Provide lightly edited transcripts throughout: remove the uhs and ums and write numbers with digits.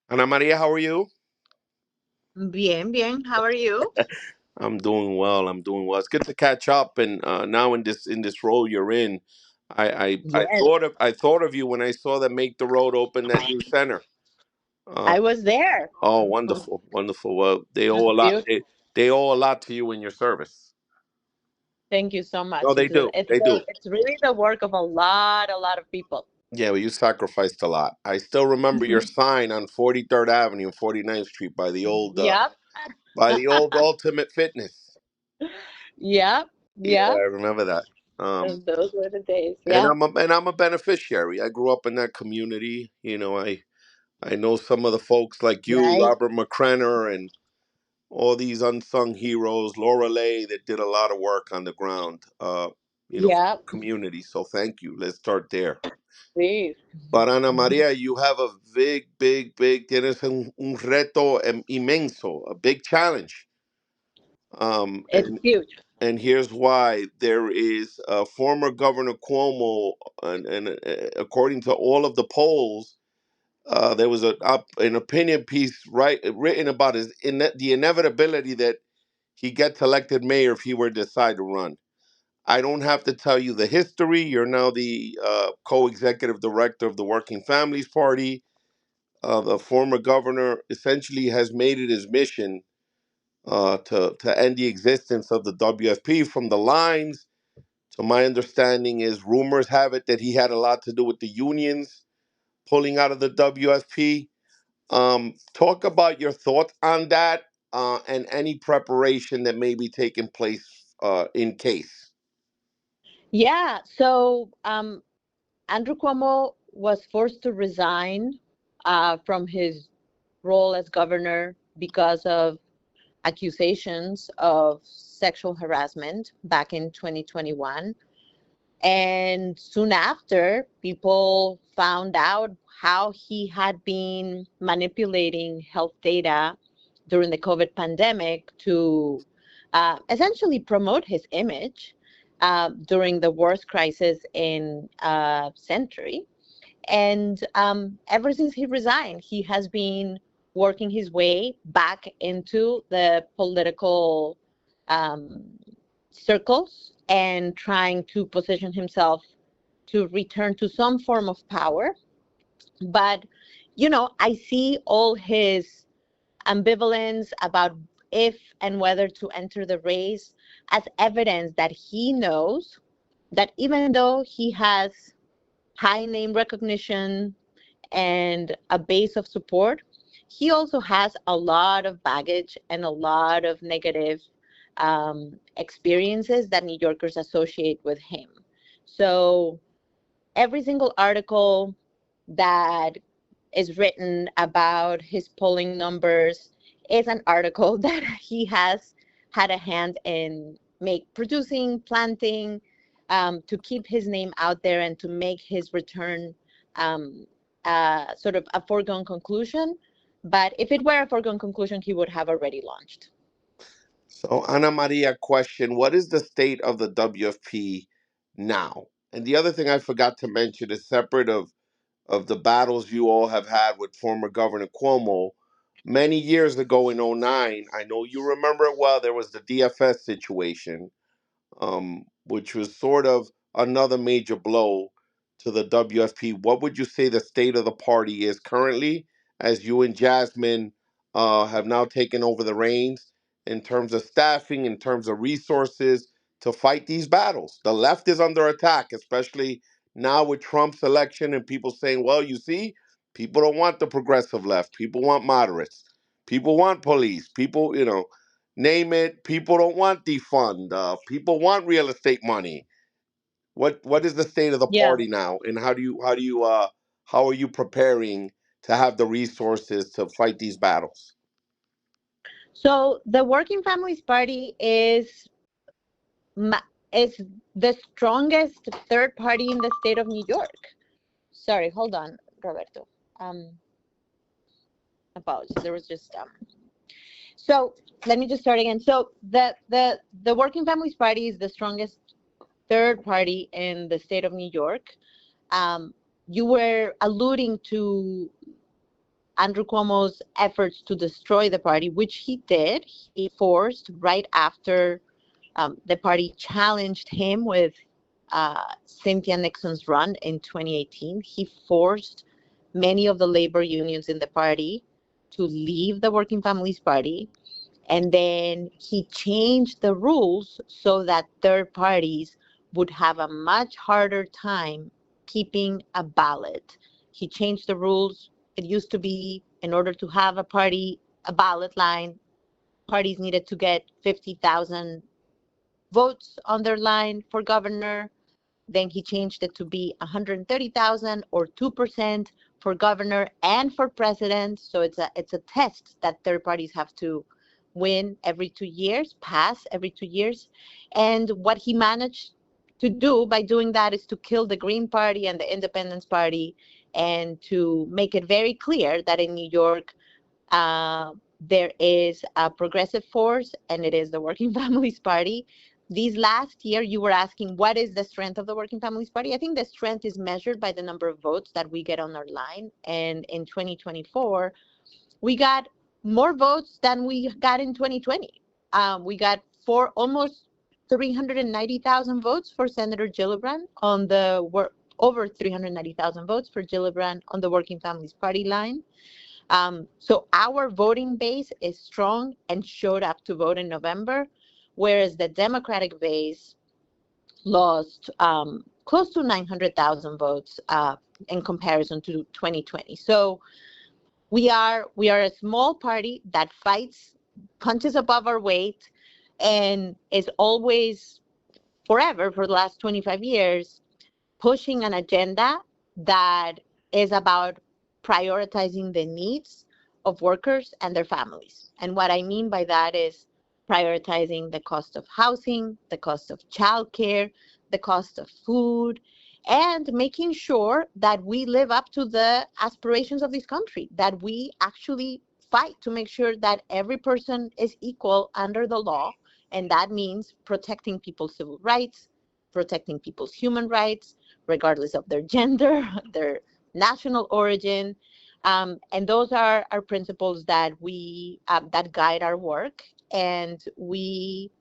Ana Maria, how are you? Bien, bien. How are you? I'm doing well. I'm doing well. It's good to catch up. And now in this role you're in, Yes, I thought of you when I saw that Make the Road open that new center. Uh, I was there. oh, wonderful, wonderful. Well, they It was owe a lot. beautiful. They owe a lot to you in your service. Thank you so No, much. they do. They do. It's really the work of a lot of people. Yeah, well, you sacrificed a lot. I still remember your sign on 43rd Avenue and 49th Street Yep. by the old Ultimate Fitness. Yep. Yeah, Yep. I remember that. Um, Those were the days. Yeah. and I'm a beneficiary. I grew up in that community. I know some of the folks like you, Right. Robert McCrenner, and all these unsung heroes, Laura Lay, that did a lot of work on the ground. For Yep. the community. So thank you. Let's start there. Sí. But Ana Maria, you have a big, big, big. Tienes un reto inmenso, a big challenge. Um, It's and huge. and here's why. There is former Governor Cuomo, and according to all of the polls, there was an opinion piece written about the inevitability that he gets elected mayor if he were to decide to run. I don't have to tell you the history. You're now the co-executive director of the Working Families Party. The former governor essentially has made it his mission to end the existence of the WFP. From the lines, to my understanding, is rumors have it that he had a lot to do with the unions pulling out of the WFP. Talk about your thoughts on that and any preparation that may be taking place in case. Yeah. So, Andrew Cuomo was forced to resign from his role as governor because of accusations of sexual harassment back in 2021. And soon after, people found out how he had been manipulating health data during the COVID pandemic to essentially promote his image during the worst crisis in a century. And ever since he resigned, he has been working his way back into the political um, circles and trying to position himself to return to some form of power. But, I see all his ambivalence about if and whether to enter the race as evidence that he knows that even though he has high name recognition and a base of support, he also has a lot of baggage and a lot of negative experiences that New Yorkers associate with him. So every single article that is written about his polling numbers is an article that he has had a hand in producing, planting, to keep his name out there and to make his return um, sort of a foregone conclusion. But if it were a foregone conclusion, he would have already launched. So, Ana Maria, question: what is the state of the WFP now? And the other thing I forgot to mention is separate of the battles you all have had with former Governor Cuomo. Many years ago in '09, I know you remember it well, there was the DFS situation, which was sort of another major blow to the WFP. What would you say the state of the party is currently, as you and Jasmine have now taken over the reins in terms of staffing, in terms of resources to fight these battles? The left is under attack, especially now with Trump's election and people saying, well, you see, people don't want the progressive left. People want moderates. People want police. People, name it. People don't want defund. People want real estate money. What is the state of the Yeah. party now, and how are you preparing to have the resources to fight these battles? So the Working Families Party is the strongest third party in the state of New York. Sorry, hold on, Roberto. Um, Apologies. There was just So let me just start again. So the Working Families Party is the strongest third party in the state of New York. Um, you were alluding to Andrew Cuomo's efforts to destroy the party, which he did. He forced right after the party challenged him with Cynthia Nixon's run in 2018. He forced many of the labor unions in the party to leave the Working Families Party. And then he changed the rules so that third parties would have a much harder time keeping a ballot. He changed the rules. It used to be in order to have a party, a ballot line, parties needed to get 50,000 votes on their line for governor. Then he changed it to be 130,000 or 2% for governor and for president. So it's a test that third parties have to win every 2 years, pass every 2 years. And what he managed to do by doing that is to kill the Green Party and the Independence Party and to make it very clear that in New York, uh, there is a progressive force, and it is the Working Families Party. These last year, you were asking, what is the strength of the Working Families Party? I think the strength is measured by the number of votes that we get on our line. And in 2024, we got more votes than we got in 2020. We got almost 390,000 votes for Senator Gillibrand on over 390,000 votes for Gillibrand on the Working Families Party line. So our voting base is strong and showed up to vote in November, whereas the Democratic base lost close to 900,000 votes in comparison to 2020. So we are a small party that fights, punches above our weight, and is always, forever, for the last 25 years, pushing an agenda that is about prioritizing the needs of workers and their families. And what I mean by that is prioritizing the cost of housing, the cost of childcare, the cost of food, and making sure that we live up to the aspirations of this country, that we actually fight to make sure that every person is equal under the law. And that means protecting people's civil rights, protecting people's human rights, regardless of their gender, their national origin. And those are our principles that guide our work. And we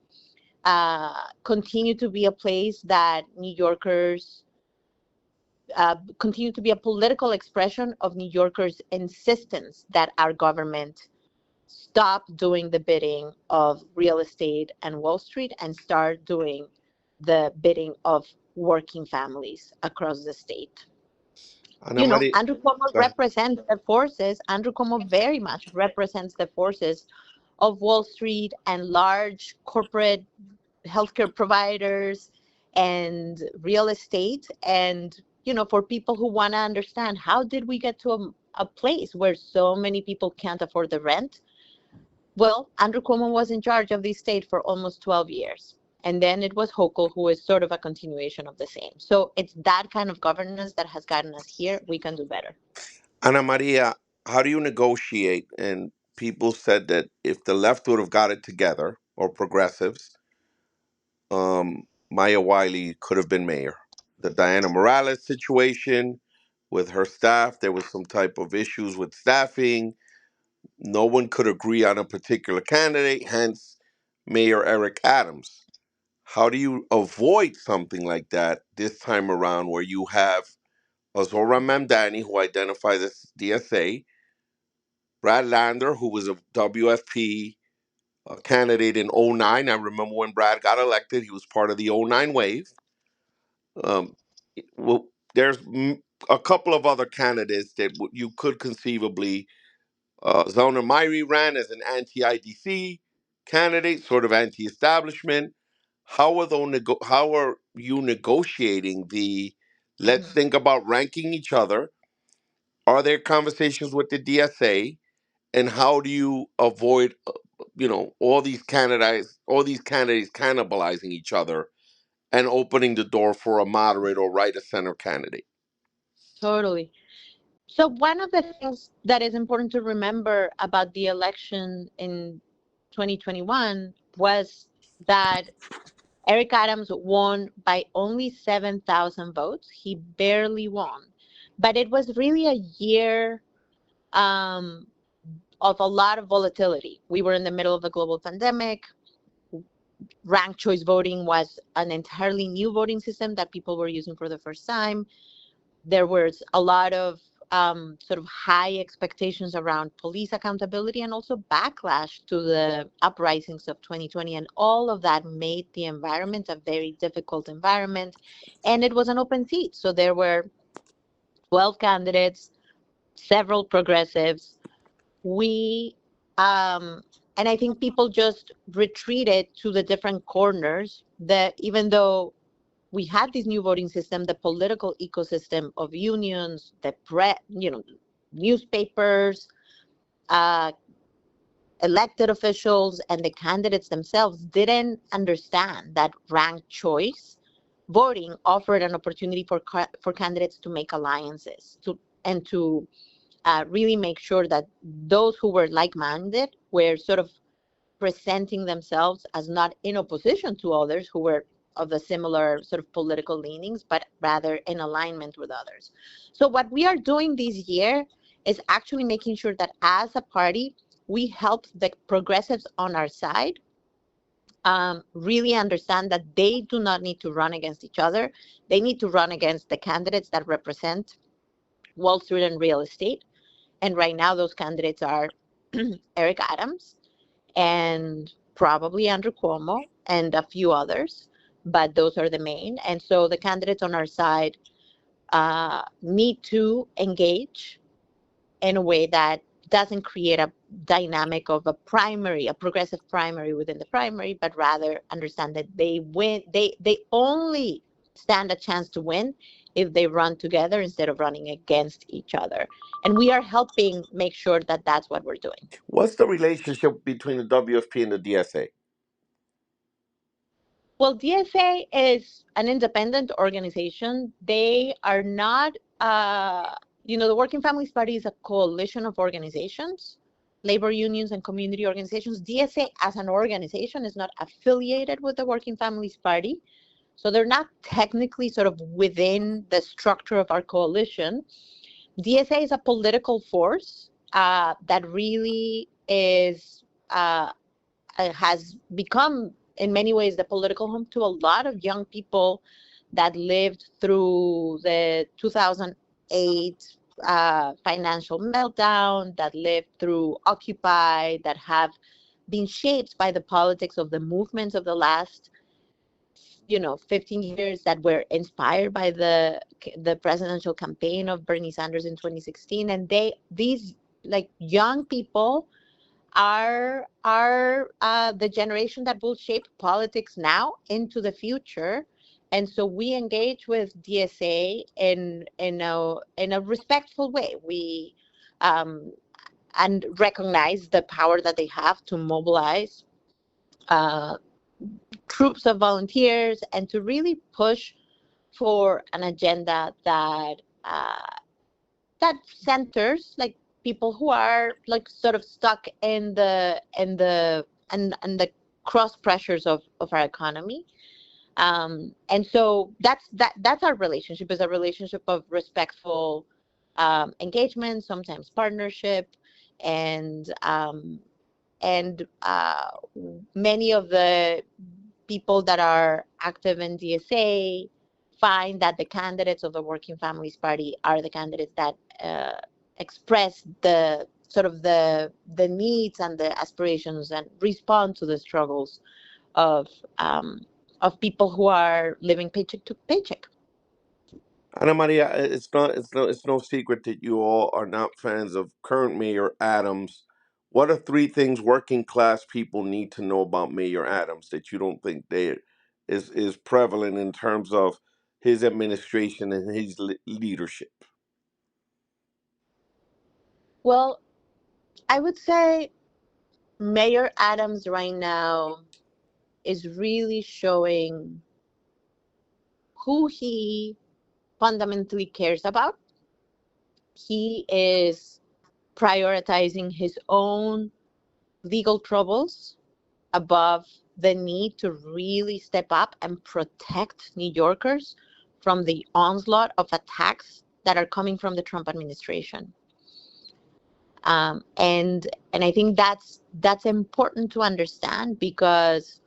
continue to be a place that New Yorkers continue to be a political expression of New Yorkers' insistence that our government stop doing the bidding of real estate and Wall Street and start doing the bidding of working families across the state. Ana Maria, Andrew Cuomo represents the forces. Andrew Cuomo very much represents the forces of Wall Street and large corporate healthcare providers and real estate. And, for people who want to understand, how did we get to a place where so many people can't afford the rent? Well, Andrew Cuomo was in charge of the state for almost 12 years. And then it was Hochul, who is sort of a continuation of the same. So it's that kind of governance that has gotten us here. We can do better. Ana Maria, how do you negotiate? And people said that if the left would have got it together, or progressives, Maya Wiley could have been mayor. The Diana Morales situation with her staff, there was some type of issues with staffing. No one could agree on a particular candidate, hence Mayor Eric Adams. How do you avoid something like that this time around where you have Azora Mamdani, who identifies as DSA, Brad Lander, who was a WFP candidate in '09. I remember when Brad got elected, he was part of the '09 wave. Um, well, there's a couple of other candidates that you could conceivably. Zona Myri ran as an anti-IDC candidate, sort of anti-establishment. How are you negotiating the? Let's Mhm. think about ranking each other. Are there conversations with the DSA, and how do you avoid, all these candidates cannibalizing each other and opening the door for a moderate or right of center candidate? Totally. So one of the things that is important to remember about the election in 2021 was that Eric Adams won by only 7,000 votes. He barely won. But it was really a year um, of a lot of volatility. We were in the middle of a global pandemic. Ranked choice voting was an entirely new voting system that people were using for the first time. There was a lot of sort of high expectations around police accountability and also backlash to the uprisings of 2020. And all of that made the environment a very difficult environment. And it was an open seat. So there were 12 candidates, several progressives. We, and I think people just retreated to the different corners that even though we had this new voting system, the political ecosystem of unions, the newspapers, uh, elected officials, and the candidates themselves didn't understand that ranked choice voting offered an opportunity for candidates to make alliances and to really make sure that those who were like-minded were sort of presenting themselves as not in opposition to others who were of the similar sort of political leanings, but rather in alignment with others. So what we are doing this year is actually making sure that as a party, we help the progressives on our side really understand that they do not need to run against each other. They need to run against the candidates that represent Wall Street and real estate. And right now, those candidates are Eric Adams and probably Andrew Cuomo and a few others, but those are the main. And so the candidates on our side need to engage in a way that doesn't create a dynamic of a progressive primary within the primary, but rather understand that they win. They only stand a chance to win if they run together instead of running against each other. And we are helping make sure that that's what we're doing. What's the relationship between the WFP and the DSA? Well, DSA is an independent organization. They are not, the Working Families Party is a coalition of organizations, labor unions and community organizations. DSA as an organization is not affiliated with the Working Families Party. So they're not technically sort of within the structure of our coalition. DSA is a political force that really has become, in many ways, the political home to a lot of young people that lived through the 2008 financial meltdown, that lived through Occupy, that have been shaped by the politics of the movements of the last 15 years, that were inspired by the presidential campaign of Bernie Sanders in 2016. And these like young people are the generation that will shape politics now into the future. And so we engage with DSA in a respectful way. We and recognize the power that they have to mobilize uh, troops of volunteers and to really push for an agenda that centers like people who are like sort of stuck in the cross pressures of our economy. And so that's our relationship, is a relationship of respectful engagement, sometimes partnership, and many of the people that are active in DSA find that the candidates of the Working Families Party are the candidates that express the sort of the needs and the aspirations and respond to the struggles of um, people who are living paycheck to paycheck. Ana Maria, it's no secret that you all are not fans of current Mayor Adams. What are three things working class people need to know about Mayor Adams that you don't think is prevalent in terms of his administration and his leadership? Well, I would say Mayor Adams right now is really showing who he fundamentally cares about. He is prioritizing his own legal troubles above the need to really step up and protect New Yorkers from the onslaught of attacks that are coming from the Trump administration. And I think that's important to understand, because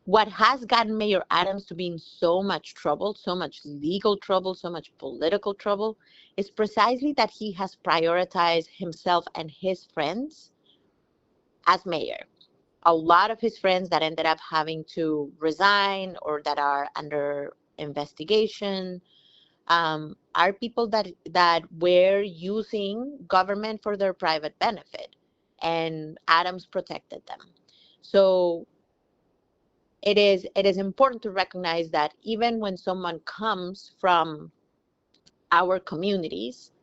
what has gotten Mayor Adams to be in so much trouble, so much legal trouble, so much political trouble, is precisely that he has prioritized himself and his friends as mayor. A lot of his friends that ended up having to resign or that are under investigation are people that were using government for their private benefit, and Adams protected them. So it is important to recognize that even when someone comes from our communities,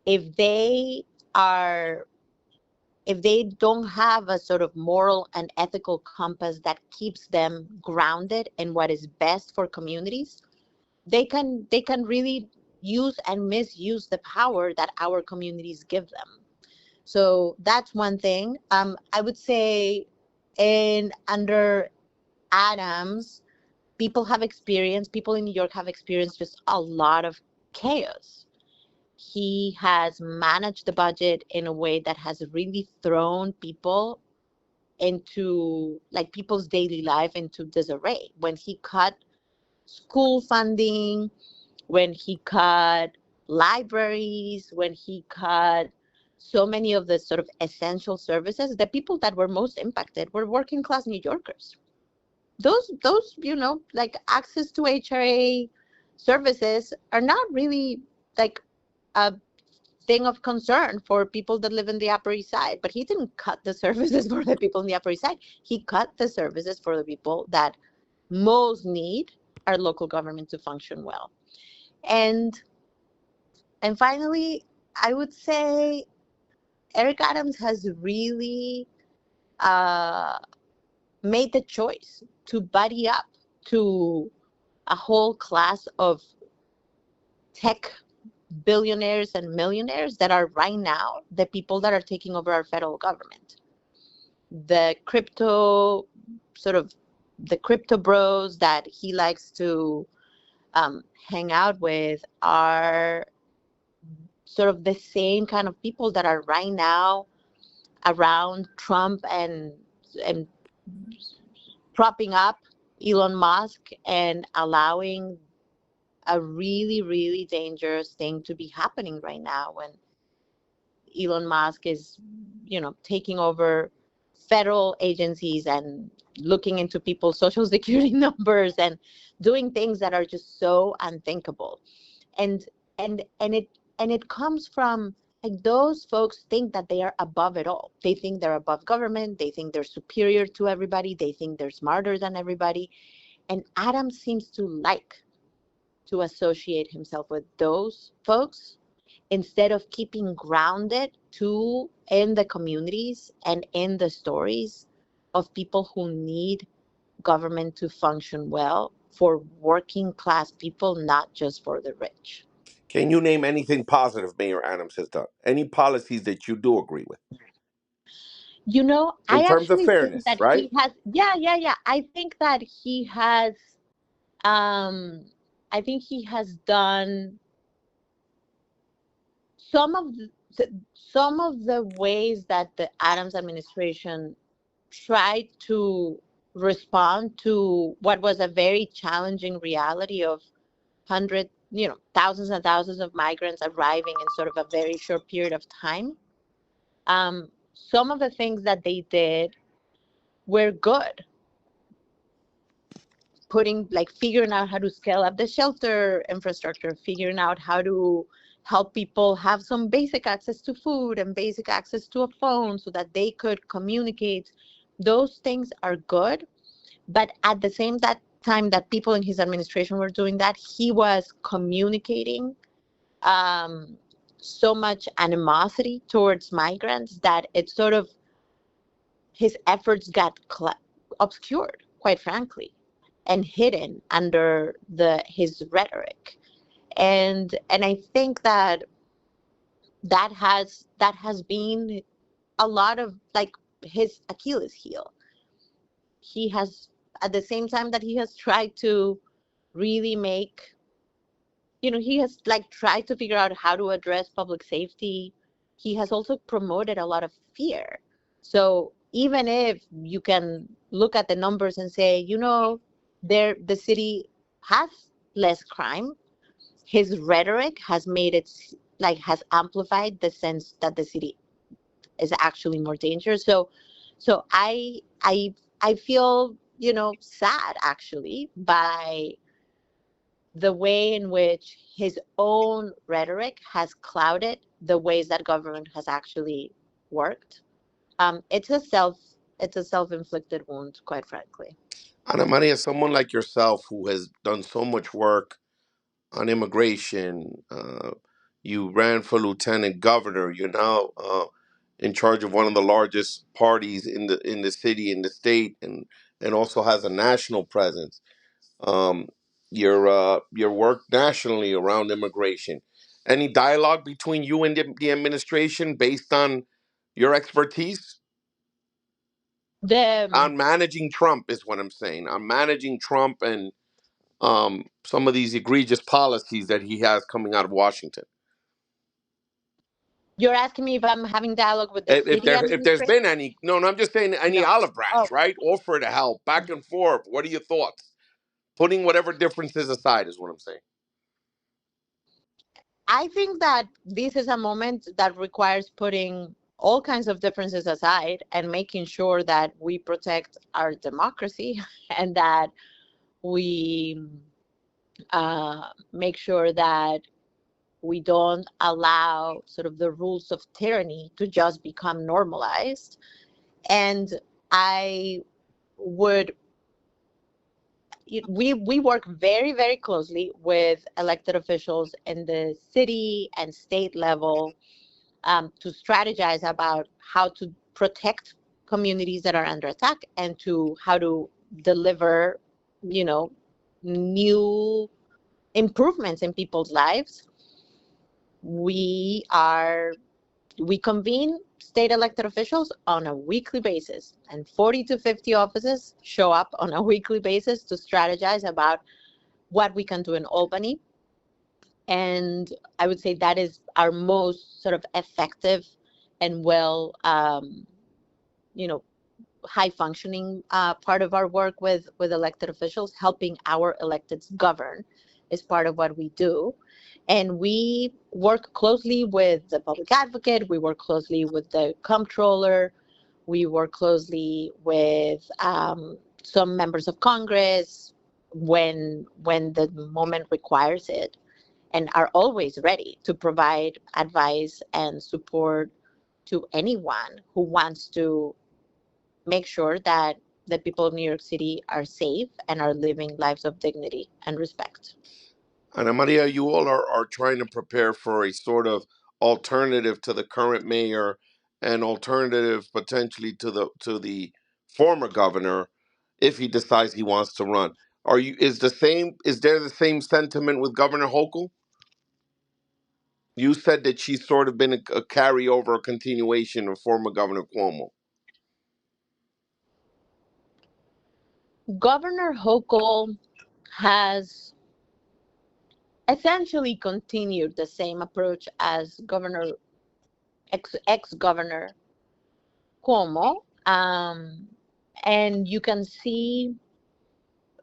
if they are if they don't have a sort of moral and ethical compass that keeps them grounded in what is best for communities, they can really use and misuse the power that our communities give them. So that's one thing. I would say in under Adams, people in New York have experienced just a lot of chaos. He has managed the budget in a way that has really thrown people into, like, people's daily life into disarray. When he cut school funding, when he cut libraries, when he cut so many of the sort of essential services, the people that were most impacted were working class New Yorkers. Those like access to HRA services are not really like a thing of concern for people that live in the Upper East Side. But he didn't cut the services for the people in the Upper East Side. He cut the services for the people that most need our local government to function well. And and finally, I would say Eric Adams has really uh, made the choice to buddy up to a whole class of tech billionaires and millionaires that are right now the people that are taking over our federal government. The crypto sort of the crypto bros that he likes to hang out with are sort of the same kind of people that are right now around Trump and propping up Elon Musk and allowing a really, really dangerous thing to be happening right now when Elon Musk is, taking over federal agencies and looking into people's social security numbers and doing things that are just so unthinkable. And and it comes from, like, those folks think that they are above it all. They think they're above government. They think they're superior to everybody. They think they're smarter than everybody. And Adam seems to like to associate himself with those folks instead of keeping grounded to in the communities and in the stories of people who need government to function well for working class people, not just for the rich. Can you name anything positive Mayor Adams has done? Any policies that you do agree with in I terms of actually think fairness, that right? he has, yeah, yeah, yeah. Um, I think he has done some of some of the ways that the Adams administration tried to respond to what was a very challenging reality of thousands and thousands of migrants arriving in sort of a very short period of time. Some of the things that they did were good, figuring out how to scale up the shelter infrastructure, figuring out how to help people have some basic access to food and basic access to a phone so that they could communicate. Those things are good. But at the same time that people in his administration were doing that, he was communicating um, so much animosity towards migrants that it sort of his efforts got obscured, quite frankly, and hidden under the his rhetoric. And I think that has been a lot of, like, his Achilles heel. He has, at the same time that he has tried to really make, he has, like, tried to figure out how to address public safety he has also promoted a lot of fear. So even if you can look at the numbers and say, the city has less crime, his rhetoric has made it like has amplified the sense that the city is actually more dangerous. So I feel, sad actually by the way in which his own rhetoric has clouded the ways that government has actually worked. It's a self-inflicted wound, quite frankly. Ana Maria, someone like yourself who has done so much work on immigration, you ran for lieutenant governor. You're now in charge of one of the largest parties in the city, in the state, and also has a national presence. Um, your work nationally around immigration. Any dialogue between you and the administration based on your expertise The on managing Trump is what I'm saying. On managing Trump and some of these egregious policies that he has coming out of Washington. You're asking me if I'm having dialogue with the If city there's administration? been any, no, no, I'm just saying any No. olive Oh, branch, right? Offer to help, back and forth. What are your thoughts? Putting whatever differences aside is what I'm saying. I think that this is a moment that requires putting all kinds of differences aside and making sure that we protect our democracy and that we make sure that we don't allow sort of the rules of tyranny to just become normalized. And I would we work very, very closely with elected officials in the city and state level, to strategize about how to protect communities that are under attack and to how to deliver, you know, new improvements in people's lives. We are we convene state elected officials on a weekly basis, and 40 to 50 offices show up on a weekly basis to strategize about what we can do in Albany. And I would say that is our most sort of effective and well, you know, high functioning part of our work with elected officials. Helping our electeds govern is part of what we do. And we work closely with the public advocate, we work closely with the comptroller, we work closely with some members of Congress when the moment requires it, and are always ready to provide advice and support to anyone who wants to make sure that the people of New York City are safe and are living lives of dignity and respect. Ana Maria, you all are trying to prepare for a sort of alternative to the current mayor and alternative potentially to the former governor if he decides he wants to run. Is there the same sentiment with Governor Hochul? You said that she's sort of been a carryover, a continuation of former Governor Cuomo. Governor Hochul has essentially continued the same approach as ex-governor Cuomo, and you can see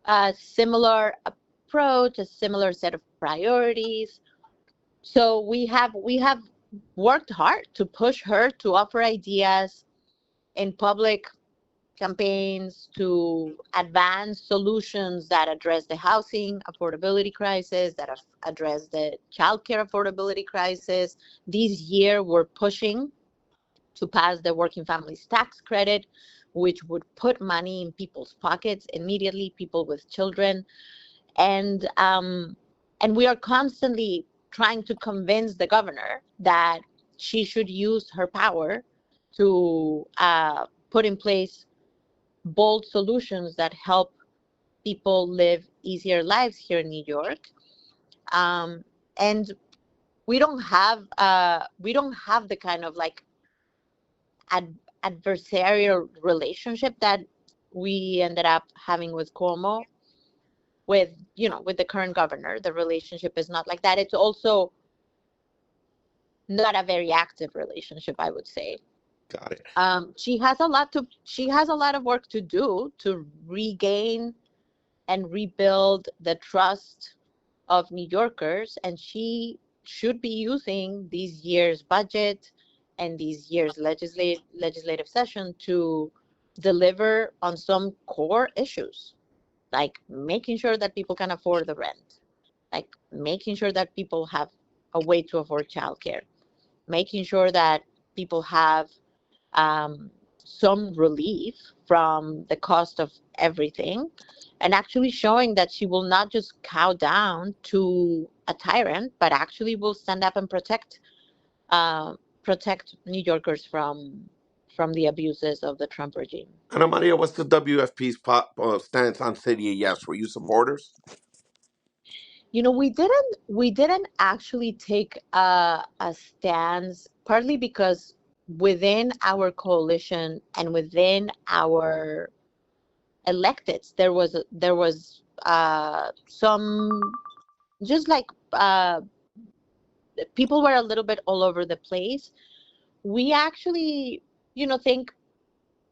a similar approach, a similar set of priorities. So we have worked hard to push her to offer ideas in public campaigns to advance solutions that address the housing affordability crisis, that address the childcare affordability crisis. This year, we're pushing to pass the Working Families Tax Credit, which would put money in people's pockets immediately, people with children. And we are constantly trying to convince the governor that she should use her power to put in place bold solutions that help people live easier lives here in New York. Um, and we don't have the kind of like adversarial relationship that we ended up having with Cuomo. With the current governor, the relationship is not like that. It's also not a very active relationship, I would say. Got it. She has a lot of work to do to regain and rebuild the trust of New Yorkers, and she should be using this year's budget and this year's legislative session to deliver on some core issues, like making sure that people can afford the rent, like making sure that people have a way to afford childcare, making sure that people have some relief from the cost of everything, and actually showing that she will not just cow down to a tyrant, but actually will stand up and uh, protect New Yorkers from the abuses of the Trump regime. Ana Maria, what's the WFP's stance on City of Yes? Were you supporters? You know, we didn't actually take a stance, partly because within our coalition and within our electeds, there was some, just like people were a little bit all over the place. We actually, think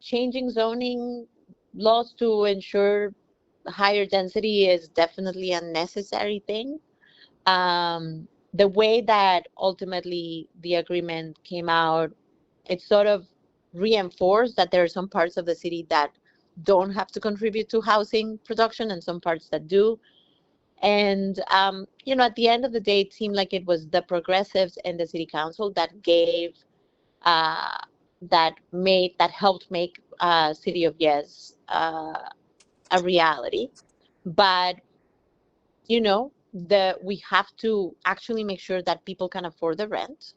changing zoning laws to ensure higher density is definitely a necessary thing. The way that ultimately the agreement came out, it sort of reinforced that there are some parts of the city that don't have to contribute to housing production and some parts that do. And, at the end of the day, it seemed like it was the progressives and the city council that uh, that helped make City of Yes a reality. But, we have to actually make sure that people can afford the rent.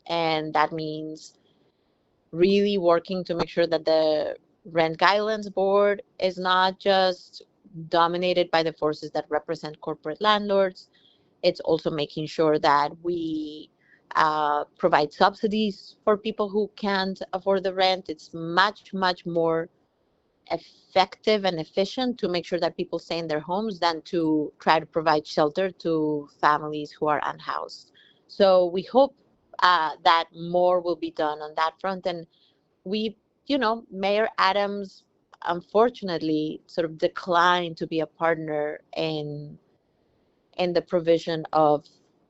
And that means really working to make sure that the Rent Guidelines Board is not just dominated by the forces that represent corporate landlords. It's also making sure that we provide subsidies for people who can't afford the rent. It's much, much more effective and efficient to make sure that people stay in their homes than to try to provide shelter to families who are unhoused. So we hope that more will be done on that front. And we, Mayor Adams unfortunately sort of declined to be a partner in the provision of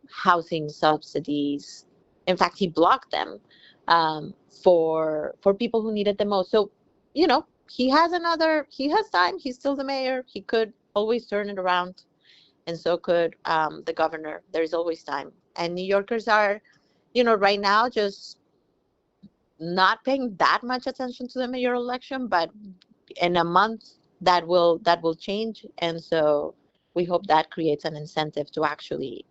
housing subsidies. In fact, he blocked them for people who need it the most. So, he has time. He's still the mayor. He could always turn it around, and so could the governor. There's always time. And New Yorkers are, right now just not paying that much attention to the mayoral election, but in a month that will change. And so we hope that creates an incentive to actually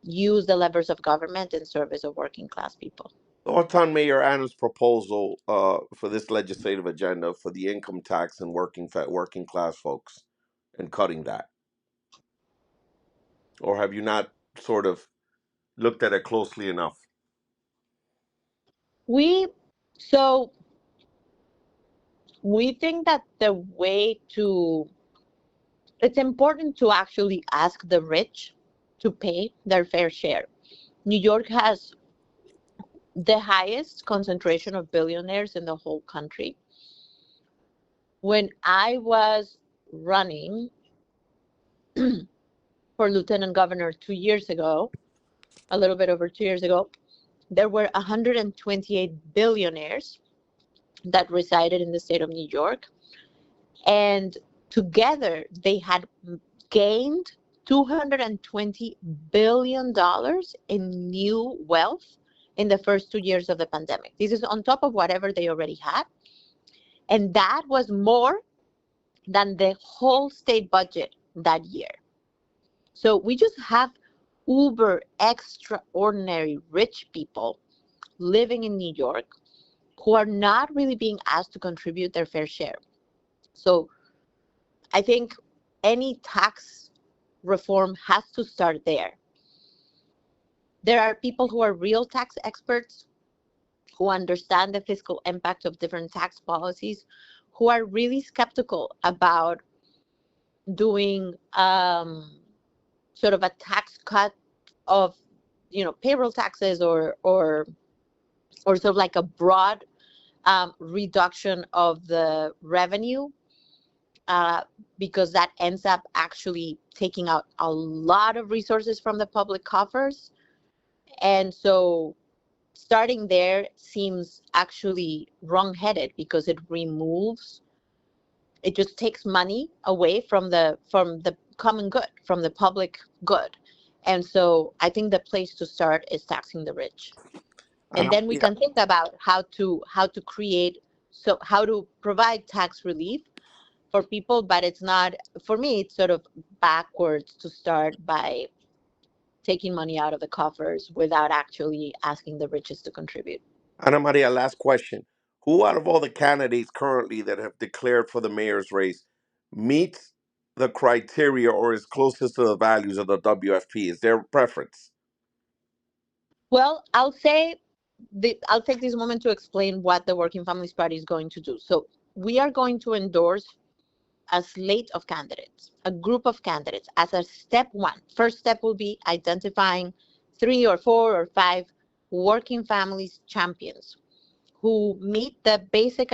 use the levers of government in service of working class people. Thoughts on Mayor Adams' proposal for this legislative agenda for the income tax and working class folks and cutting that? Or have you not sort of looked at it closely enough? We so we think that the way to it's important to actually ask the rich to pay their fair share. New York has the highest concentration of billionaires in the whole country. When I was running for lieutenant governor 2 years ago, a little bit over 2 years ago, there were 128 billionaires that resided in the state of New York. And together they had gained $220 billion in new wealth in the first 2 years of the pandemic. This is on top of whatever they already had. And that was more than the whole state budget that year. So we just have uber extraordinary rich people living in New York who are not really being asked to contribute their fair share. So I think any tax reform has to start there. There are people who are real tax experts who understand the fiscal impact of different tax policies, who are really skeptical about doing sort of a tax cut of payroll taxes or sort of like a broad reduction of the revenue, uh, because that ends up actually taking out a lot of resources from the public coffers. And so starting there seems actually wrong-headed, because it just takes money away from the common good, from the public good. And so I think the place to start is taxing the rich. And Ana then we Maria, can think about how to create, so how to provide tax relief for people. But it's not, for me, it's sort of backwards to start by taking money out of the coffers without actually asking the richest to contribute. Ana Maria, last question. Who out of all the candidates currently that have declared for the mayor's race meets the criteria or is closest to the values of the WFP? Is there a preference? Well, I'll take this moment to explain what the Working Families Party is going to do. So we are going to endorse a slate of candidates, a group of candidates, as a step one. First step will be identifying 3 or 4 or 5 working families champions who meet the basic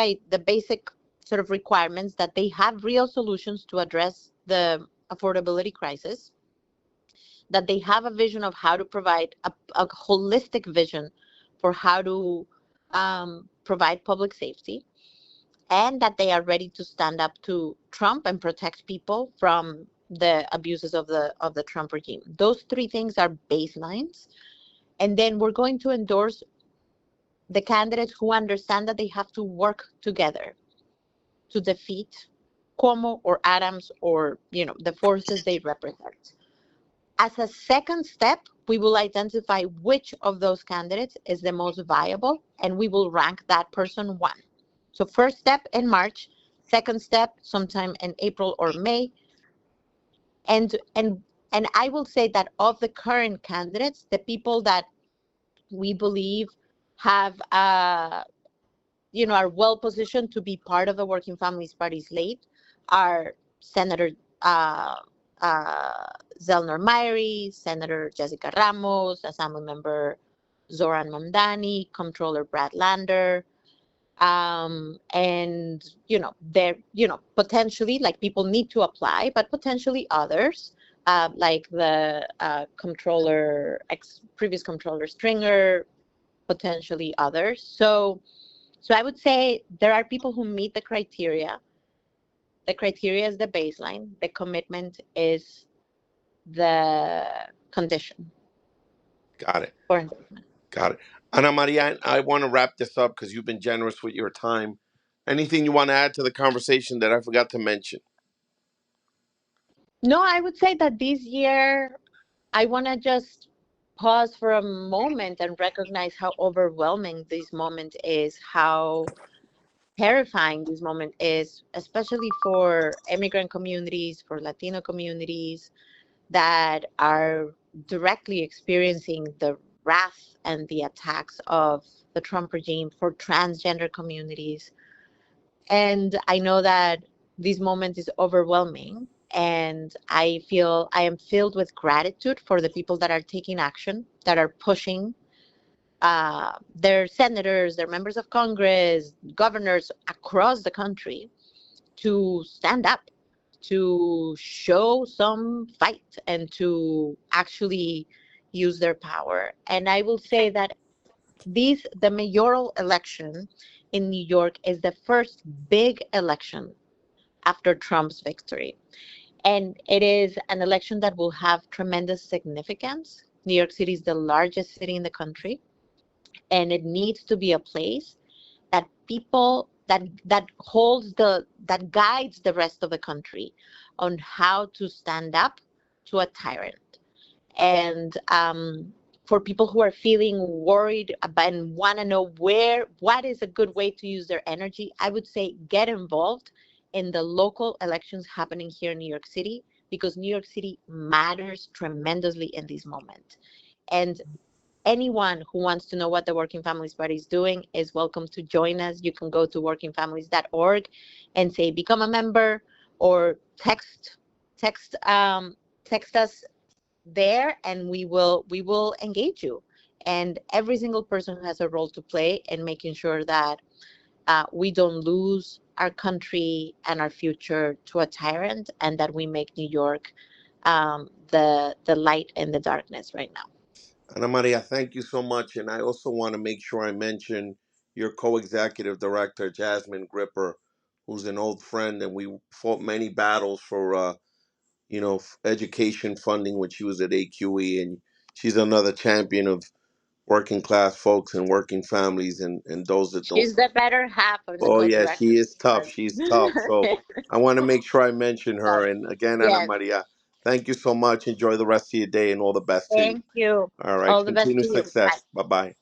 sort of requirements, that they have real solutions to address the affordability crisis, that they have a vision of how to provide a holistic vision for how to provide public safety, and that they are ready to stand up to Trump and protect people from the abuses of the Trump regime. Those 3 things are baselines. And then we're going to endorse the candidates who understand that they have to work together to defeat Cuomo or Adams, or the forces they represent. As a second step, we will identify which of those candidates is the most viable, and we will rank that person one. So first step in March, second step sometime in April or May. And I will say that of the current candidates, the people that we believe have are well positioned to be part of the Working Families Party slate are Senator uh, uh, Zelnor Myrie, Senator Jessica Ramos, Assembly Member Zoran Mamdani, Comptroller Brad Lander, and there potentially, like, people need to apply, but potentially others, like the previous Comptroller Stringer, potentially others. So I would say there are people who meet the criteria. The criteria is the baseline. The commitment is the condition Got it. for endorsement. Got it. Ana Maria, I want to wrap this up because you've been generous with your time. Anything you want to add to the conversation that I forgot to mention? No, I would say that this year, I want to just pause for a moment and recognize how overwhelming this moment is, how terrifying this moment is, especially for immigrant communities, for Latino communities that are directly experiencing the wrath and the attacks of the Trump regime, for transgender communities. And I know that this moment is overwhelming. And I am filled with gratitude for the people that are taking action, that are pushing their senators, their members of Congress, governors across the country to stand up, to show some fight, and to actually use their power. And I will say that the mayoral election in New York is the first big election after Trump's victory. And it is an election that will have tremendous significance. New York City is the largest city in the country, and it needs to be a place that people that guides the rest of the country on how to stand up to a tyrant. And for people who are feeling worried about and want to know what is a good way to use their energy, I would say get involved in the local elections happening here in New York City, because New York City matters tremendously in this moment. And anyone who wants to know what the Working Families Party is doing is welcome to join us. You can go to workingfamilies.org and say become a member, or text text us there, and we will engage you. And every single person has a role to play in making sure that we don't lose our country and our future to a tyrant, and that we make New York the light in the darkness right now. Ana Maria, thank you so much. And I also want to make sure I mention your co-executive director, Jasmine Gripper, who's an old friend, and we fought many battles for education funding when she was at AQE, and she's another champion of working class folks and working families and those that don't. She's the better half of the Oh yeah, co-director. she is tough. She's tough. So I want to make sure I mention her. And again, Ana Yes. Maria, thank you so much. Enjoy the rest of your day and all the best to you. Thank you. All right. All the best Continue to you. Bye. success. Bye bye.